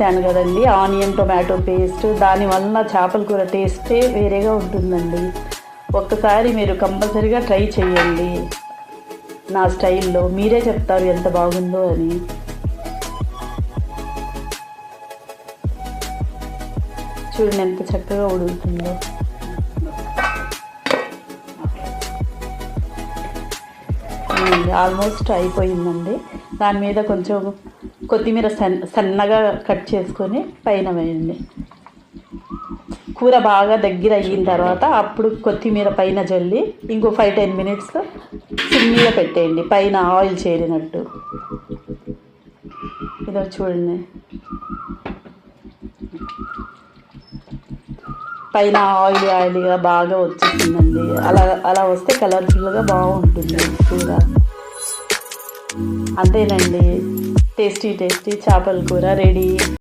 వేసాను కదండి onion tomato paste, దానివల్ల చేపల కూర టేస్టే వేరేగా ఉంటుందండి. ఒక్కసారి మీరు కంపల్సరీగా ట్రై చేయండి నా స్టైల్లో, మీరే చెప్తారు ఎంత బాగుందో అని. చూడండి ఎంత చక్కగా ఉడుకుతుందో. ఆల్మోస్ట్ అయిపోయిందండి. దాని మీద కొంచెం కొత్తిమీర సన్నగా కట్ చేసుకొని పైన వేయండి. కూర బాగా దగ్గర అయిన తర్వాత అప్పుడు కొత్తిమీర పైన జల్లి ఇంకో 5-10 మినిట్స్ సిమ్ మీద పెట్టేయండి, పైన ఆయిల్ చేరినట్టు. ఇదో చూడండి, పైన ఆయిలీగా బాగా వచ్చేసిందండి. అలా వస్తే కలర్ఫుల్గా బాగుంటుంది కూర. అంతేనండి, టేస్టీ చేపల కూర రెడీ.